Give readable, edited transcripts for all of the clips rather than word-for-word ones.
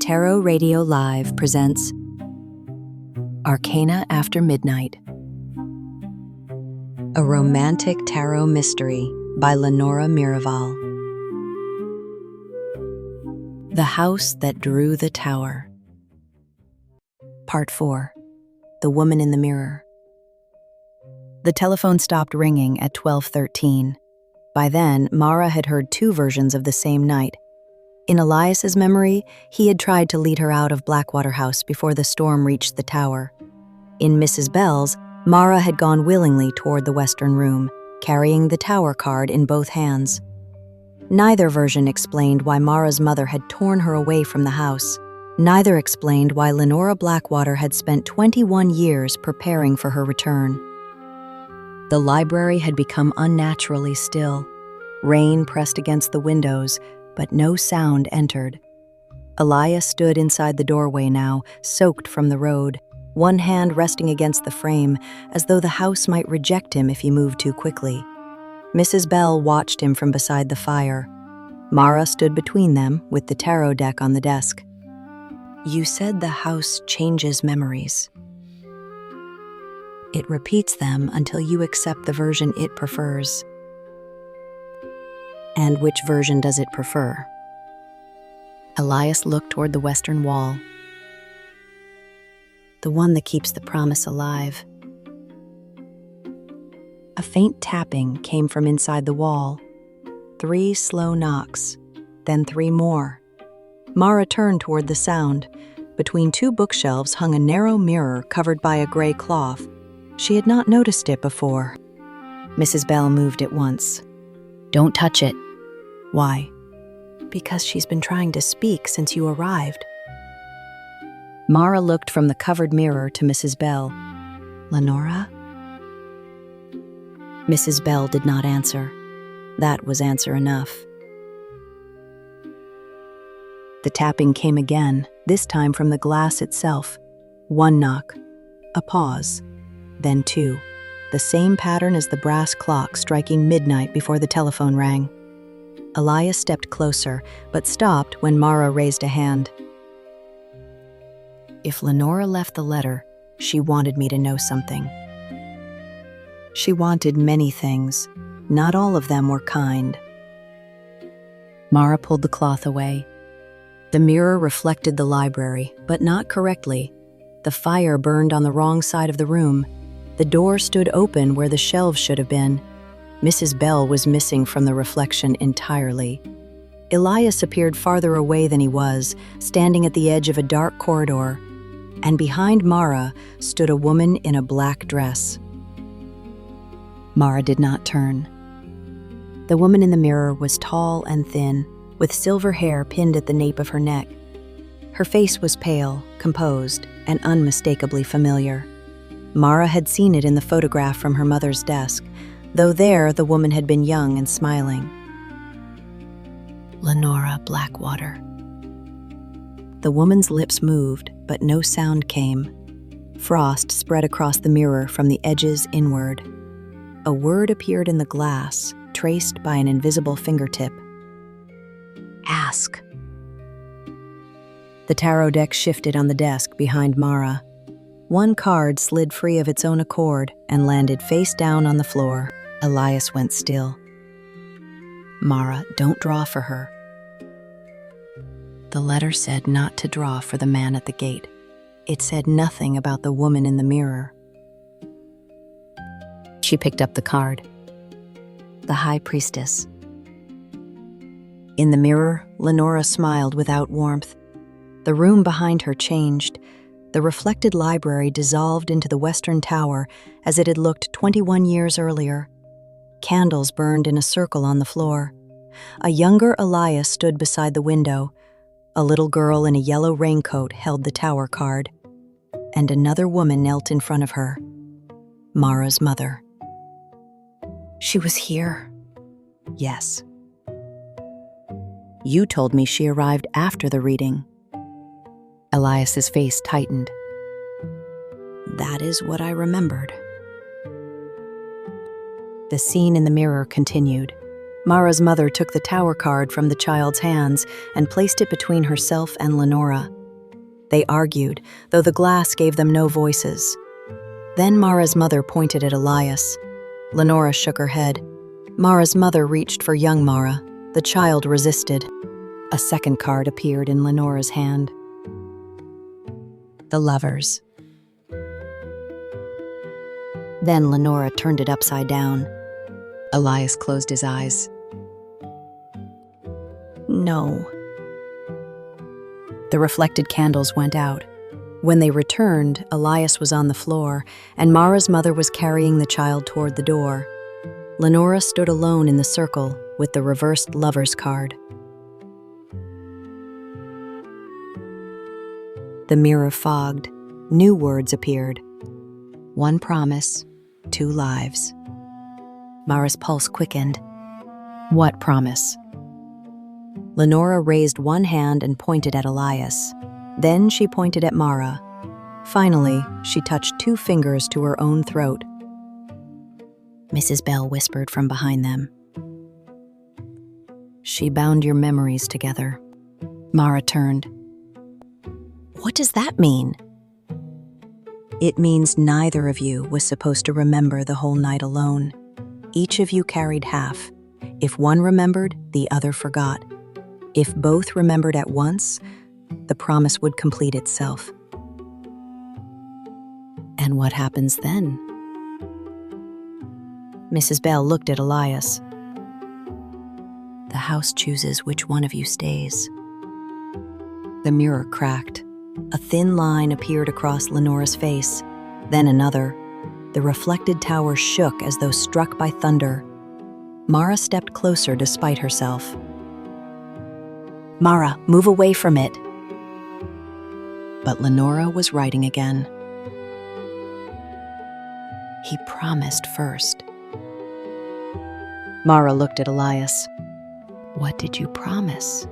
Tarot Radio Live presents Arcana After Midnight, a romantic tarot mystery by Lenora Miraval. The House That Drew the Tower. Part 4. The Woman in the Mirror. The telephone stopped ringing at 12:13. By then, Mara had heard two versions of the same night. In Elias's memory, he had tried to lead her out of Blackwater House before the storm reached the tower. In Mrs. Bell's, Mara had gone willingly toward the western room, carrying the tower card in both hands. Neither version explained why Mara's mother had torn her away from the house. Neither explained why Lenora Blackwater had spent 21 years preparing for her return. The library had become unnaturally still. Rain pressed against the windows, but no sound entered. Elias stood inside the doorway now, soaked from the road, one hand resting against the frame, as though the house might reject him if he moved too quickly. Mrs. Bell watched him from beside the fire. Mara stood between them, with the tarot deck on the desk. "You said the house changes memories. It repeats them until you accept the version it prefers." "And which version does it prefer?" Elias looked toward the western wall. "The one that keeps the promise alive." A faint tapping came from inside the wall. 3 slow knocks, then 3 more. Mara turned toward the sound. Between 2 bookshelves hung a narrow mirror covered by a gray cloth. She had not noticed it before. Mrs. Bell moved at once. "Don't touch it." "Why?" "Because she's been trying to speak since you arrived." Mara looked from the covered mirror to Mrs. Bell. "Lenora?" Mrs. Bell did not answer. That was answer enough. The tapping came again, this time from the glass itself. 1 knock, a pause, then 2. The same pattern as the brass clock striking midnight before the telephone rang. Elias stepped closer, but stopped when Mara raised a hand. "If Lenora left the letter, she wanted me to know something. She wanted many things. Not all of them were kind." Mara pulled the cloth away. The mirror reflected the library, but not correctly. The fire burned on the wrong side of the room. The door stood open where the shelves should have been. Mrs. Bell was missing from the reflection entirely. Elias appeared farther away than he was, standing at the edge of a dark corridor, and behind Mara stood a woman in a black dress. Mara did not turn. The woman in the mirror was tall and thin, with silver hair pinned at the nape of her neck. Her face was pale, composed, and unmistakably familiar. Mara had seen it in the photograph from her mother's desk, though there the woman had been young and smiling. "Lenora Blackwater." The woman's lips moved, but no sound came. Frost spread across the mirror from the edges inward. A word appeared in the glass, traced by an invisible fingertip. "Ask." The tarot deck shifted on the desk behind Mara. 1 card slid free of its own accord and landed face down on the floor. Elias went still. "Mara, don't draw for her." The letter said not to draw for the man at the gate. It said nothing about the woman in the mirror. She picked up the card. The High Priestess. In the mirror, Lenora smiled without warmth. The room behind her changed. The reflected library dissolved into the western tower as it had looked 21 years earlier. Candles burned in a circle on the floor. A younger Elias stood beside the window. A little girl in a yellow raincoat held the tower card. And another woman knelt in front of her. Mara's mother. "She was here." "Yes." "You told me she arrived after the reading." Elias's face tightened. "That is what I remembered." The scene in the mirror continued. Mara's mother took the tower card from the child's hands and placed it between herself and Lenora. They argued, though the glass gave them no voices. Then Mara's mother pointed at Elias. Lenora shook her head. Mara's mother reached for young Mara. The child resisted. A second card appeared in Lenora's hand. The lovers. Then Lenora turned it upside down. Elias closed his eyes. No. The reflected candles went out. When they returned, Elias was on the floor, and Mara's mother was carrying the child toward the door. Lenora stood alone in the circle with the reversed lover's card. The mirror fogged. New words appeared. One promise, 2 lives. Mara's pulse quickened. What promise? Lenora raised one hand and pointed at Elias. Then she pointed at Mara. Finally, she touched 2 fingers to her own throat. Mrs. Bell whispered from behind them. She bound your memories together. Mara turned. What does that mean? It means neither of you was supposed to remember the whole night alone. Each of you carried half. If one remembered, the other forgot. If both remembered at once, the promise would complete itself. And what happens then? Mrs. Bell looked at Elias. The house chooses which one of you stays. The mirror cracked. A thin line appeared across Lenora's face, then another. The reflected tower shook as though struck by thunder. Mara stepped closer despite herself. Mara, move away from it. But Lenora was writing again. He promised first. Mara looked at Elias. What did you promise?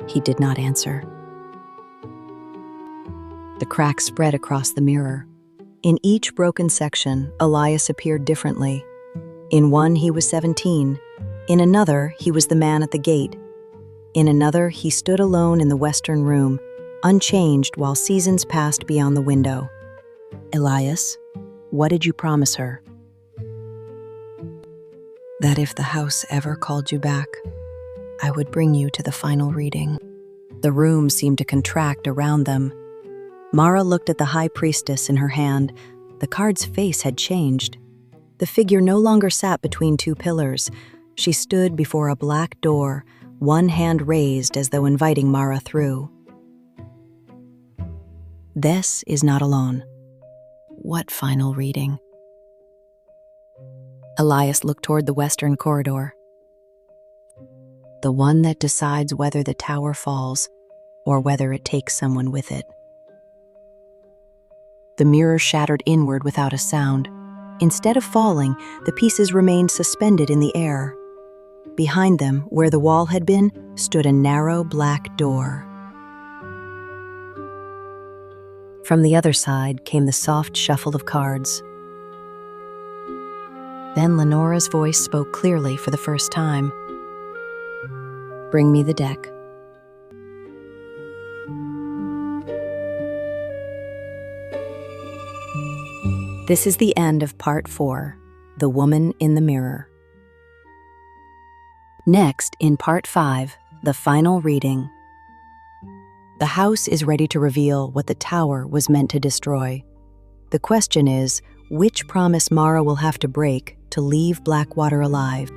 He did not answer. The crack spread across the mirror. In each broken section, Elias appeared differently. In one, he was 17. In another, he was the man at the gate. In another, he stood alone in the western room, unchanged while seasons passed beyond the window. Elias, what did you promise her? That if the house ever called you back, I would bring you to the final reading. The room seemed to contract around them. Mara looked at the high priestess in her hand. The card's face had changed. The figure no longer sat between 2 pillars. She stood before a black door, one hand raised as though inviting Mara through. This is not alone. What final reading? Elias looked toward the western corridor. The one that decides whether the tower falls or whether it takes someone with it. The mirror shattered inward without a sound. Instead of falling, the pieces remained suspended in the air. Behind them, where the wall had been, stood a narrow black door. From the other side came the soft shuffle of cards. Then Lenora's voice spoke clearly for the first time. Bring me the deck. This is the end of Part 4, The Woman in the Mirror. Next, in Part 5, the final reading. The house is ready to reveal what the tower was meant to destroy. The question is, which promise Mara will have to break to leave Blackwater alive?